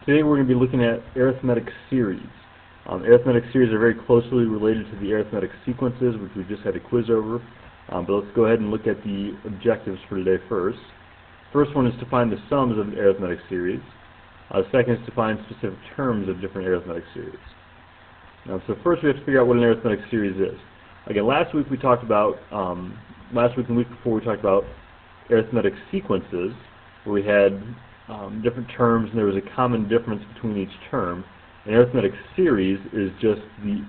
Today we're going to be looking at arithmetic series. Arithmetic series are very closely related to the arithmetic sequences, which we just had a quiz over. But let's go ahead and look at the objectives for today first. First one is to find the sums of an arithmetic series. Second is to find specific terms of different arithmetic series. So first we have to figure out what an arithmetic series is. Again, last week and the week before we talked about arithmetic sequences, where we had different terms and there was a common difference between each term. An arithmetic series is just the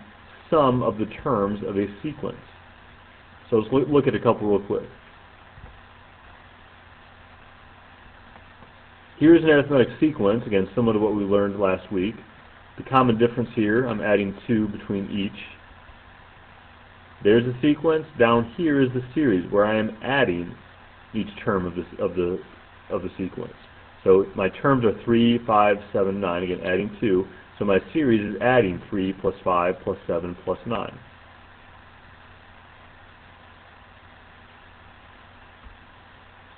sum of the terms of a sequence. So let's look at a couple real quick. Here's an arithmetic sequence, again similar to what we learned last week. The common difference here, I'm adding 2 between each. There's a sequence. Down here is the series where I am adding each term of the sequence. So my terms are 3, 5, 7, 9. Again, adding 2. So my series is adding 3 plus 5 plus 7 plus 9.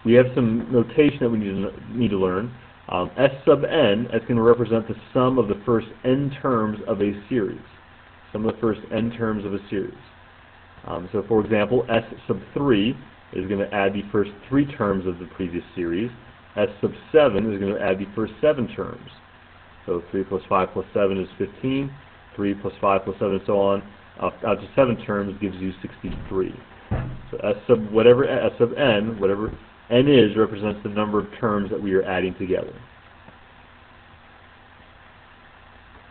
We have some notation that we need to learn. S sub n, that's going to represent the sum of the first n terms of a series. Sum of the first n terms of a series. So for example, S sub 3 is going to add the first 3 terms of the previous series. S sub 7 is going to add the first 7 terms. So 3 plus 5 plus 7 is 15. 3 plus 5 plus 7 and so on. Out to 7 terms gives you 63. So S sub whatever S sub n, whatever n is, represents the number of terms that we are adding together.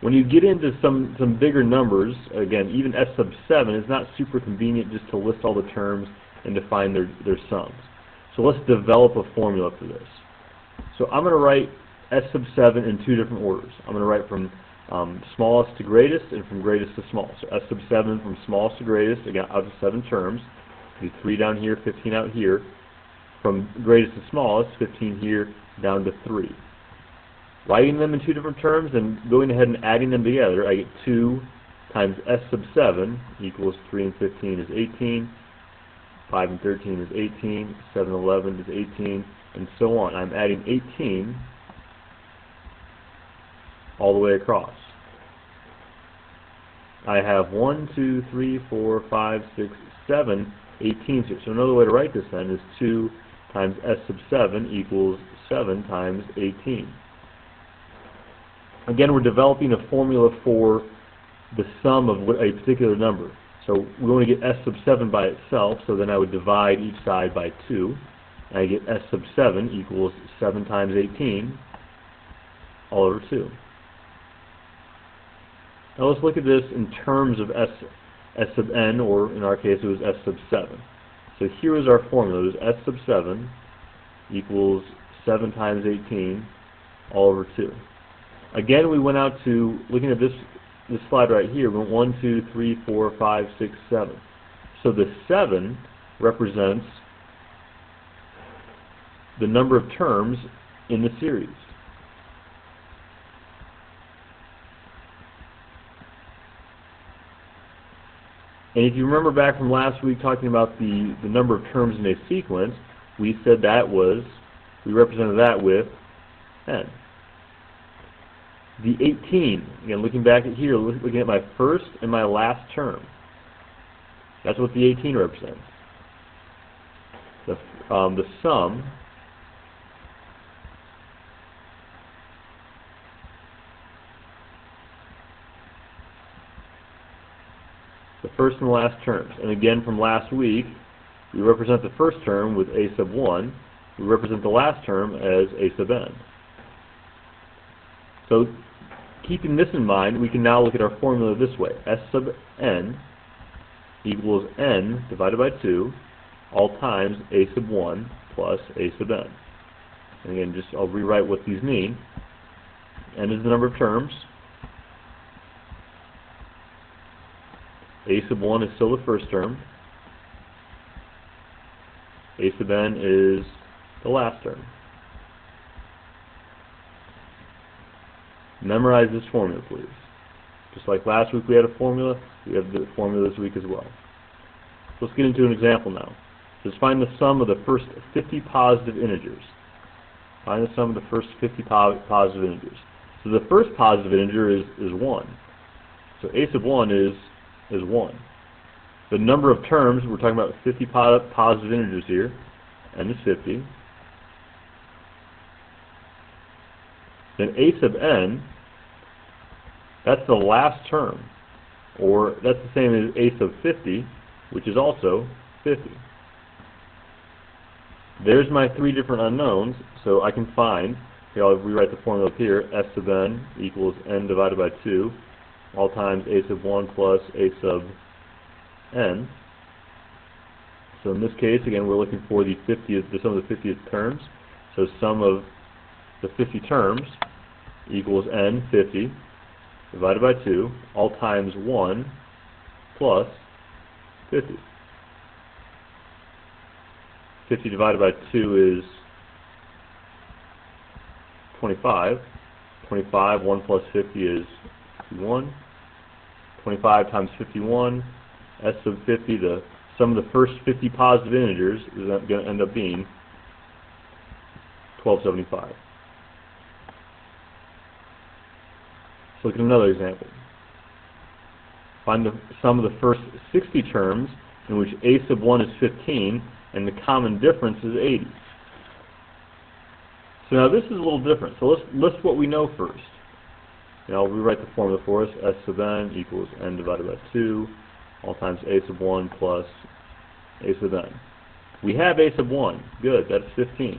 When you get into some bigger numbers, again, even S sub 7 is not super convenient just to list all the terms and to find their sums. So let's develop a formula for this. So I'm going to write S sub 7 in 2 different orders. I'm going to write from smallest to greatest and from greatest to smallest. So S sub 7 from smallest to greatest, again, out of 7 terms. 3 down here, 15 out here. From greatest to smallest, 15 here, down to 3. Writing them in 2 different terms and going ahead and adding them together, I get 2 times S sub 7 equals 3 and 15 is 18. 5 and 13 is 18. 7 and 11 is 18. And so on. I'm adding 18 all the way across. I have 1, 2, 3, 4, 5, 6, 7, 18s here. So another way to write this then is 2 times S sub 7 equals 7 times 18. Again, we're developing a formula for the sum of a particular number. So we want to get S sub 7 by itself, so then I would divide each side by 2. And I get S sub 7 equals 7 times 18 all over 2. Now let's look at this in terms of S sub n, or in our case it was S sub 7. So here is our formula. It was S sub 7 equals 7 times 18 all over 2. Again, we went out to, looking at this slide right here, we went 1, 2, 3, 4, 5, 6, 7. So the 7 represents the number of terms in the series. And if you remember back from last week talking about the number of terms in a sequence, we said we represented that with n. The 18, again looking back at here, looking at my first and my last term. That's what the 18 represents. The sum the first and the last terms. And again from last week, we represent the first term with a sub 1. We represent the last term as a sub n. So keeping this in mind, we can now look at our formula this way. S sub n equals n divided by 2 all times a sub 1 plus a sub n. And again, I'll rewrite what these mean. N is the number of terms. A sub 1 is still the first term. A sub n is the last term. Memorize this formula, please. Just like last week we had a formula, we have the formula this week as well. So let's get into an example now. Just find the sum of the first 50 positive integers. Find the sum of the first 50 positive integers. So the first positive integer is 1. So a sub 1 is 1. The number of terms, we're talking about 50 positive integers here. N is 50. Then a sub n, that's the last term. Or that's the same as a sub 50, which is also 50. There's my three different unknowns, so I can find, here I'll rewrite the formula up here, s sub n equals n divided by 2, all times a sub 1 plus a sub n. So in this case, again, we're looking for the sum of the 50th terms. So sum of the 50 terms equals n, 50, divided by 2, all times 1 plus 50. 50 divided by 2 is 25. 25, 1 plus 50 is 51. 25 times 51, s sub 50, the sum of the first 50 positive integers is going to end up being 1275. Let's look at another example. Find the sum of the first 60 terms in which a sub 1 is 15 and the common difference is 80. So now this is a little different. So let's list what we know first. And I'll rewrite the formula for us. S sub n equals n divided by 2, all times a sub 1 plus a sub n. We have a sub 1. Good, that's 15.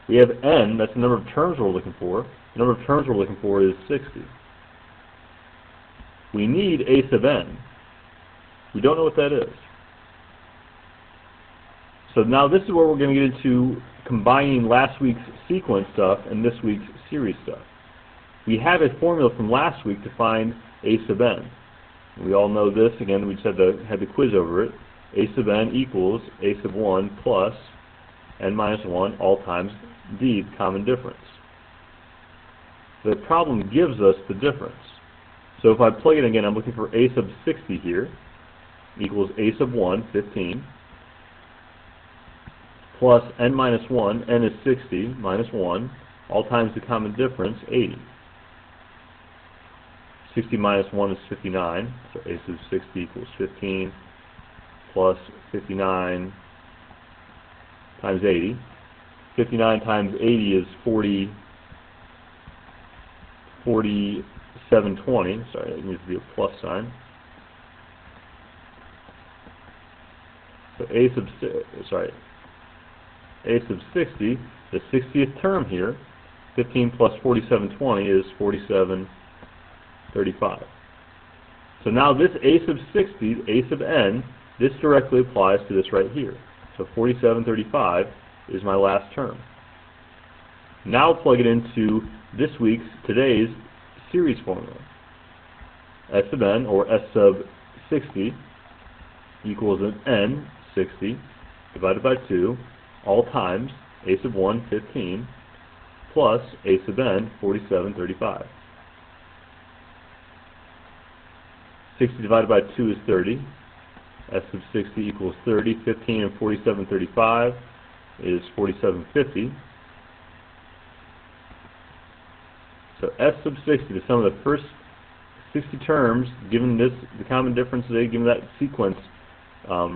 We have n, that's the number of terms we're looking for. The number of terms we're looking for is 60. We need a sub n. We don't know what that is. So now this is where we're going to get into combining last week's sequence stuff and this week's series stuff. We have a formula from last week to find a sub n. We all know this. Again, we just had the quiz over it. A sub n equals a sub 1 plus n minus 1 all times d, the common difference. The problem gives us the difference. So if I plug it again, I'm looking for a sub 60 here, equals a sub 1, 15, plus n minus 1, n is 60, minus 1, all times the common difference, 80. 60 minus 1 is 59, so a sub 60 equals 15, plus 59 times 80. 59 times 80 is 4720. Sorry, that needs to be a plus sign. So a sub 60, the 60th term here, 15 plus 4720 is 4735. So now this a sub 60, a sub n, this directly applies to this right here. So 4735 is my last term. Now plug it into today's series formula. S sub n, or S sub 60, equals an n, 60, divided by 2, all times a sub 1, 15, plus a sub n, 4735. 60 divided by 2 is 30. S sub 60 equals 30. 15 and 4735 is 4750. So S sub 60, the sum of the first 60 terms, given the common difference today, given that sequence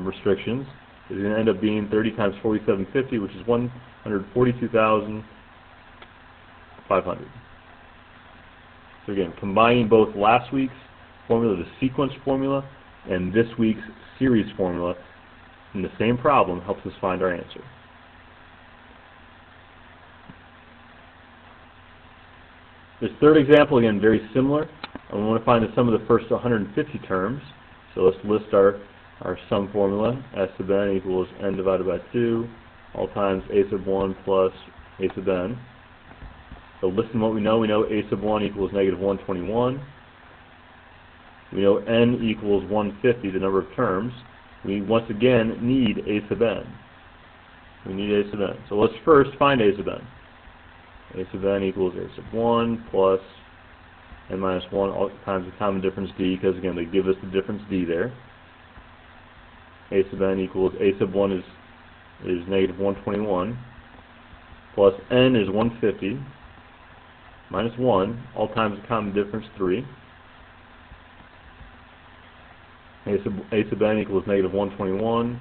restrictions, is going to end up being 30 times 4750, which is 142,500. So again, combining both last week's formula, the sequence formula, and this week's series formula in the same problem helps us find our answer. This third example, again, very similar. And we want to find the sum of the first 150 terms. So let's list our sum formula. S sub n equals n divided by 2, all times a sub 1 plus a sub n. So listen what we know. We know a sub 1 equals negative 121. We know n equals 150, the number of terms. We once again need a sub n. We need a sub n. So let's first find a sub n. A sub n equals a sub 1 plus n minus 1 all times the common difference d, because again they give us the difference d there. A sub n equals a sub 1 is negative 121 plus n is 150 minus 1, all times the common difference 3. A sub n equals negative 121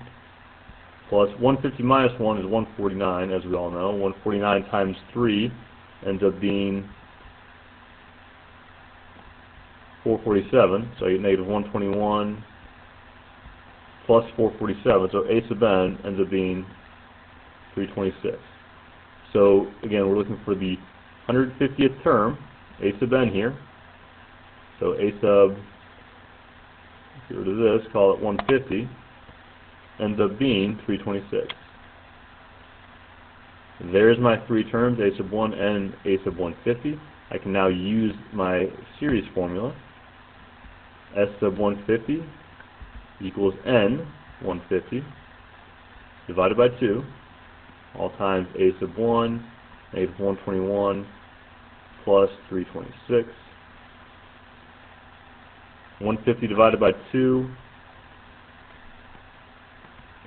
plus 150 minus 1 is 149, as we all know. 149 times 3 ends up being 447, so I get negative 121 plus 447, so A sub n ends up being 326. So again, we're looking for the 150th term, A sub n here. So A sub, get rid of this, call it 150, ends up being 326. There's my three terms, A sub 1 and A sub 150. I can now use my series formula. S sub 150 equals n 150 divided by 2, all times A sub 1, negative 121 plus 326. 150 divided by 2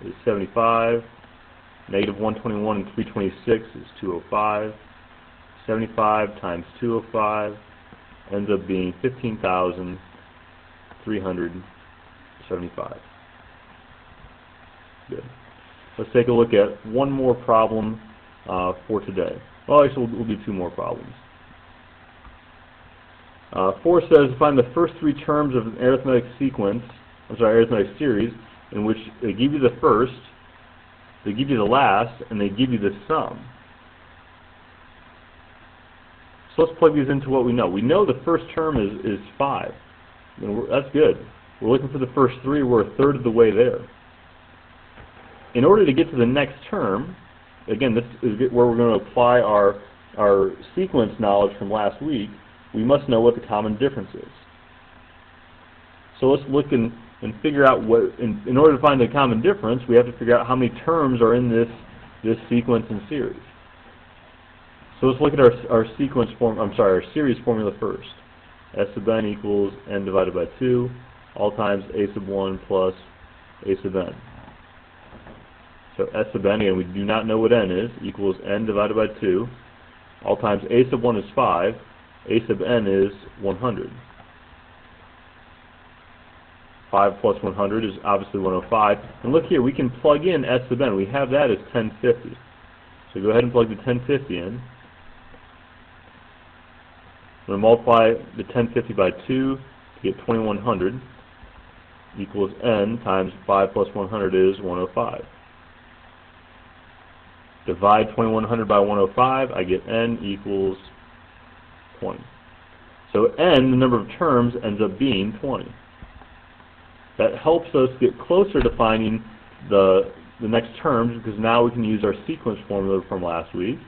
is 75. Negative 121 and 326 is 205. 75 times 205 ends up being 15,375. Good. Let's take a look at one more problem for today. Well, actually, we'll do two more problems. 4 says find the first three terms of an arithmetic arithmetic series in which they give you the first, they give you the last, and they give you the sum. So let's plug these into what we know. We know the first term is 5. That's good. We're looking for the first three. We're a third of the way there. In order to get to the next term, again, this is where we're going to apply our sequence knowledge from last week. We must know what the common difference is. So let's look and figure out what, in order to find the common difference, we have to figure out how many terms are in this sequence and series. So let's look at our series formula first. S sub n equals n divided by 2, all times A sub 1 plus A sub n. So S sub n, again, we do not know what n is, equals n divided by 2, all times A sub 1 is 5, A sub n is 100. 5 plus 100 is obviously 105. And look here, we can plug in S sub n. We have that as 1050. So go ahead and plug the 1050 in. I'm going to multiply the 1050 by 2 to get 2100 equals n times 5 plus 100 is 105. Divide 2100 by 105, I get n equals 20. So n, the number of terms, ends up being 20. That helps us get closer to finding the next terms, because now we can use our sequence formula from last week.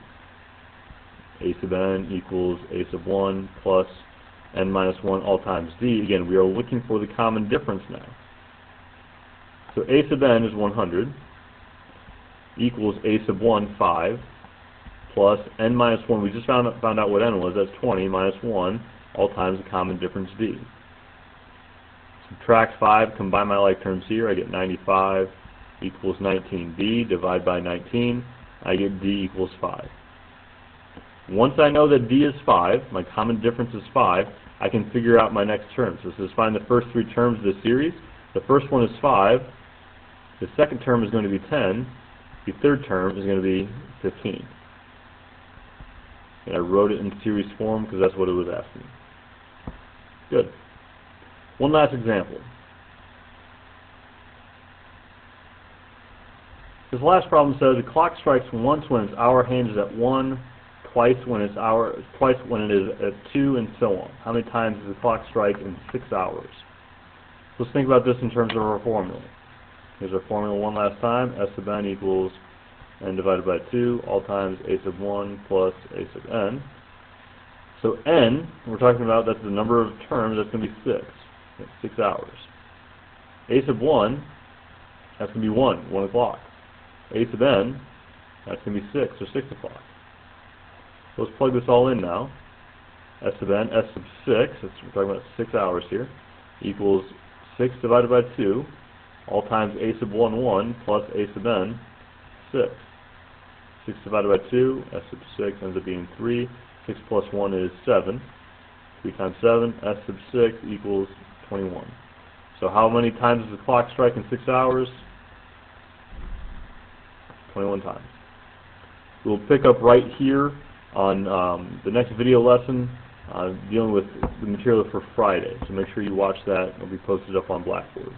A sub n equals A sub 1 plus n minus 1 all times d. Again, we are looking for the common difference now. So A sub n is 100 equals A sub 1, 5, plus n minus 1, we just found out what n was, that's 20, minus 1, all times the common difference d. Subtract 5, combine my like terms here, I get 95 equals 19d, divide by 19, I get d equals 5. Once I know that d is 5, my common difference is 5, I can figure out my next term. So this is find the first three terms of the series. The first one is 5, the second term is going to be 10, the third term is going to be 15. And I wrote it in series form because that's what it was asking. Good. One last example. This last problem says the clock strikes once when its hour hand is at 1, twice when it is at 2, and so on. How many times does the clock strike in 6 hours? Let's think about this in terms of our formula. Here's our formula one last time. S sub n equals n divided by 2, all times A sub 1 plus A sub n. So n, we're talking about, that's the number of terms, that's going to be 6. That's 6 hours. A sub 1, that's going to be 1 o'clock. A sub n, that's going to be 6, or 6 o'clock. So let's plug this all in now. S sub n, S sub 6, we're talking about 6 hours here, equals 6 divided by 2, all times A sub 1, 1, plus A sub n, 6. 6 divided by 2, S sub 6 ends up being 3. 6 plus 1 is 7. 3 times 7, S sub 6 equals 21. So how many times does the clock strike in 6 hours? 21 times. We'll pick up right here on the next video lesson dealing with the material for Friday. So make sure you watch that. It'll be posted up on Blackboard.